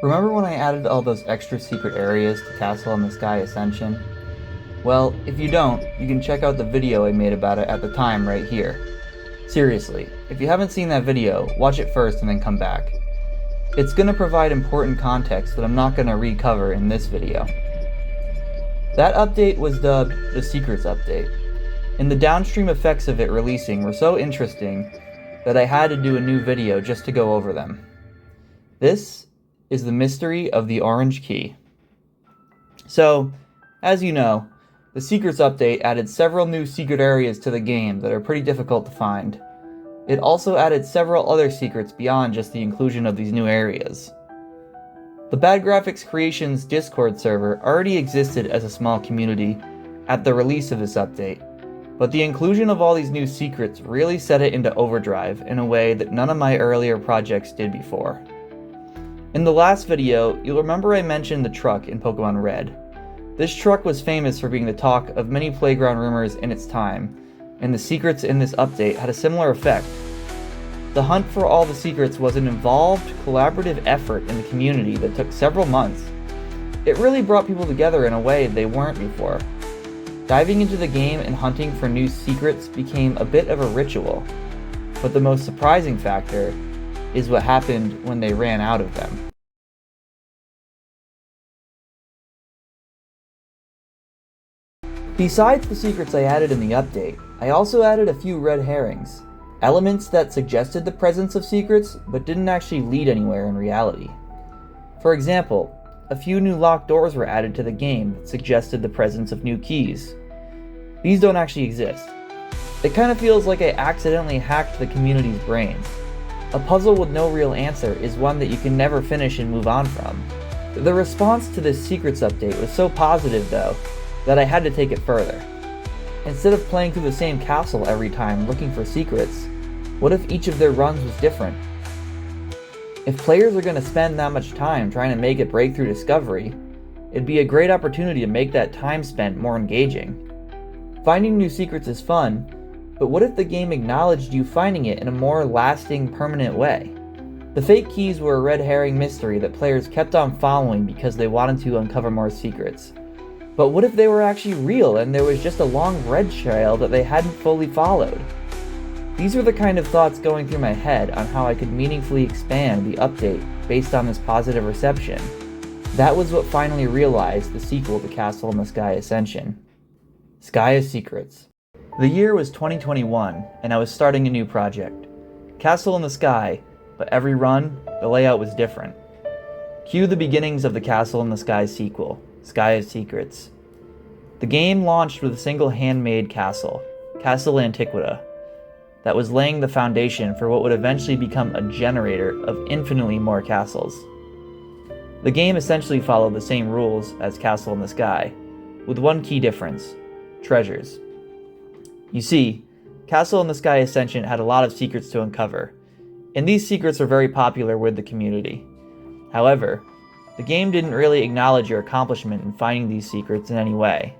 Remember when I added all those extra secret areas to Castle in the Sky Ascension? Well, if you don't, you can check out the video I made about it at the time right here. Seriously, if you haven't seen that video, watch it first and then come back. It's going to provide important context that I'm not going to recover in this video. That update was dubbed the Secrets Update, and the downstream effects of it releasing were so interesting that I had to do a new video just to go over them. This is the mystery of the Orange Key. So, as you know, the Secrets Update added several new secret areas to the game that are pretty difficult to find. It also added several other secrets beyond just the inclusion of these new areas. The Bad Graphics Creations Discord server already existed as a small community at the release of this update, but the inclusion of all these new secrets really set it into overdrive in a way that none of my earlier projects did before. In the last video, you'll remember I mentioned the truck in Pokemon Red. This truck was famous for being the talk of many playground rumors in its time, and the secrets in this update had a similar effect. The hunt for all the secrets was an involved, collaborative effort in the community that took several months. It really brought people together in a way they weren't before. Diving into the game and hunting for new secrets became a bit of a ritual, but the most surprising factor is what happened when they ran out of them. Besides the secrets I added in the update, I also added a few red herrings, elements that suggested the presence of secrets but didn't actually lead anywhere in reality. For example, a few new locked doors were added to the game that suggested the presence of new keys. These don't actually exist. It kind of feels like I accidentally hacked the community's brains. A puzzle with no real answer is one that you can never finish and move on from. The response to this Secrets update was so positive though, that I had to take it further. Instead of playing through the same castle every time looking for secrets, what if each of their runs was different? If players are going to spend that much time trying to make a breakthrough discovery, it'd be a great opportunity to make that time spent more engaging. Finding new secrets is fun, but what if the game acknowledged you finding it in a more lasting, permanent way? The fake keys were a red herring mystery that players kept on following because they wanted to uncover more secrets. But what if they were actually real and there was just a long red trail that they hadn't fully followed? These were the kind of thoughts going through my head on how I could meaningfully expand the update based on this positive reception. That was what finally realized the sequel to Castle in the Sky Ascension. Sky of Secrets. The year was 2021, and I was starting a new project. Castle in the Sky, but every run, the layout was different. Cue the beginnings of the Castle in the Sky sequel, Sky of Secrets. The game launched with a single handmade castle, Castle Antiquita, that was laying the foundation for what would eventually become a generator of infinitely more castles. The game essentially followed the same rules as Castle in the Sky, with one key difference: treasures. You see, Castle in the Sky Ascension had a lot of secrets to uncover, and these secrets were very popular with the community. However, the game didn't really acknowledge your accomplishment in finding these secrets in any way.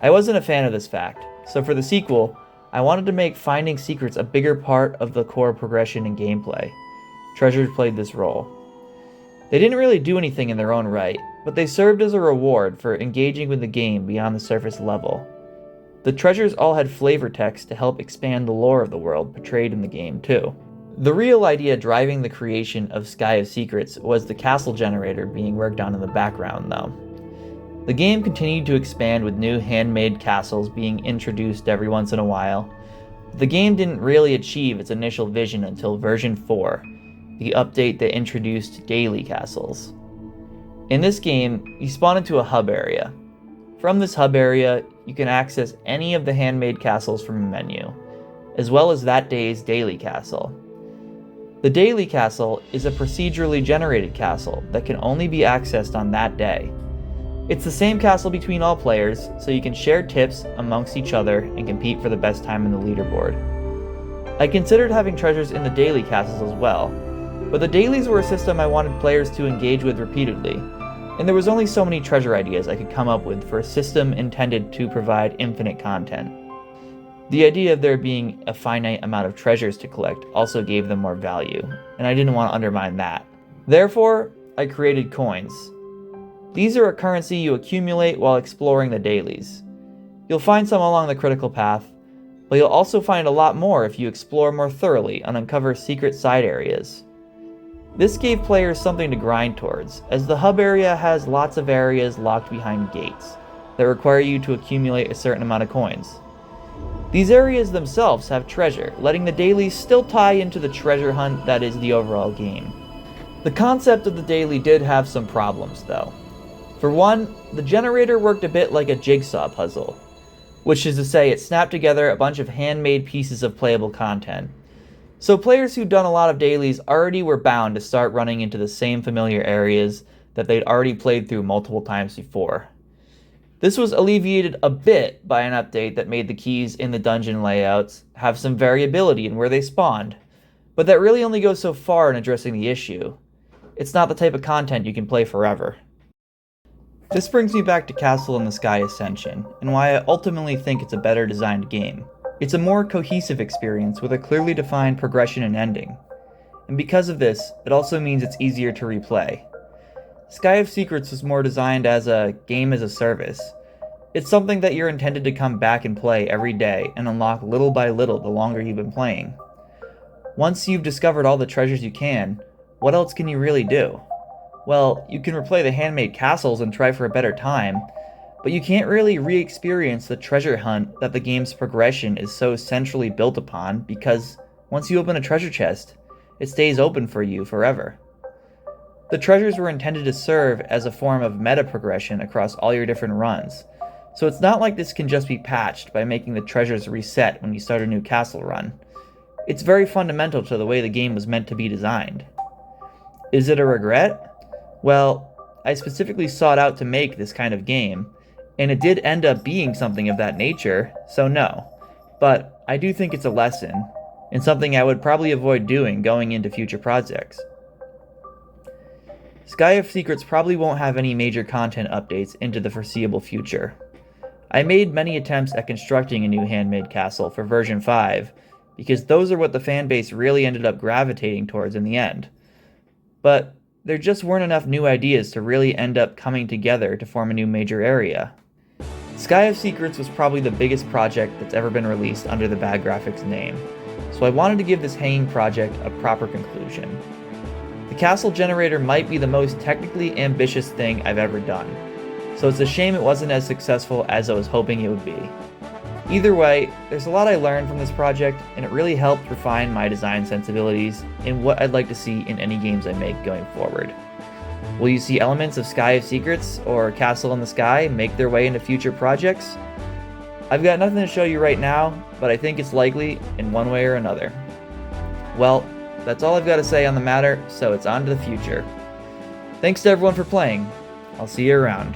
I wasn't a fan of this fact, so for the sequel, I wanted to make finding secrets a bigger part of the core progression and gameplay. Treasures played this role. They didn't really do anything in their own right, but they served as a reward for engaging with the game beyond the surface level. The treasures all had flavor text to help expand the lore of the world portrayed in the game too. The real idea driving the creation of Sky of Secrets was the castle generator being worked on in the background though. The game continued to expand with new handmade castles being introduced every once in a while. The game didn't really achieve its initial vision until version 4, the update that introduced daily castles. In this game, you spawn into a hub area. From this hub area, you can access any of the handmade castles from a menu, as well as that day's daily castle. The daily castle is a procedurally generated castle that can only be accessed on that day. It's the same castle between all players, so you can share tips amongst each other and compete for the best time in the leaderboard. I considered having treasures in the daily castles as well, but the dailies were a system I wanted players to engage with repeatedly, and there was only so many treasure ideas I could come up with for a system intended to provide infinite content. The idea of there being a finite amount of treasures to collect also gave them more value, and I didn't want to undermine that. Therefore, I created coins. These are a currency you accumulate while exploring the dailies. You'll find some along the critical path, but you'll also find a lot more if you explore more thoroughly and uncover secret side areas. This gave players something to grind towards, as the hub area has lots of areas locked behind gates that require you to accumulate a certain amount of coins. These areas themselves have treasure, letting the dailies still tie into the treasure hunt that is the overall game. The concept of the daily did have some problems though. For one, the generator worked a bit like a jigsaw puzzle, which is to say it snapped together a bunch of handmade pieces of playable content. So players who'd done a lot of dailies already were bound to start running into the same familiar areas that they'd already played through multiple times before. This was alleviated a bit by an update that made the keys in the dungeon layouts have some variability in where they spawned, but that really only goes so far in addressing the issue. It's not the type of content you can play forever. This brings me back to Castle in the Sky Ascension, and why I ultimately think it's a better designed game. It's a more cohesive experience with a clearly defined progression and ending. And because of this, it also means it's easier to replay. Sky of Secrets was more designed as a game as a service. It's something that you're intended to come back and play every day and unlock little by little the longer you've been playing. Once you've discovered all the treasures you can, what else can you really do? Well, you can replay the handmade castles and try for a better time, but you can't really re-experience the treasure hunt that the game's progression is so centrally built upon, because once you open a treasure chest, it stays open for you forever. The treasures were intended to serve as a form of meta progression across all your different runs, so it's not like this can just be patched by making the treasures reset when you start a new castle run. It's very fundamental to the way the game was meant to be designed. Is it a regret? Well, I specifically sought out to make this kind of game, and it did end up being something of that nature, so no. But I do think it's a lesson, and something I would probably avoid doing going into future projects. Sky of Secrets probably won't have any major content updates into the foreseeable future. I made many attempts at constructing a new handmade castle for version 5, because those are what the fanbase really ended up gravitating towards in the end. But there just weren't enough new ideas to really end up coming together to form a new major area. Sky of Secrets was probably the biggest project that's ever been released under the Bad Graphics name, so I wanted to give this hanging project a proper conclusion. The castle generator might be the most technically ambitious thing I've ever done, so it's a shame it wasn't as successful as I was hoping it would be. Either way, there's a lot I learned from this project, and it really helped refine my design sensibilities and what I'd like to see in any games I make going forward. Will you see elements of Sky of Secrets or Castle in the Sky make their way into future projects? I've got nothing to show you right now, but I think it's likely in one way or another. Well, that's all I've got to say on the matter, so it's on to the future. Thanks to everyone for playing. I'll see you around.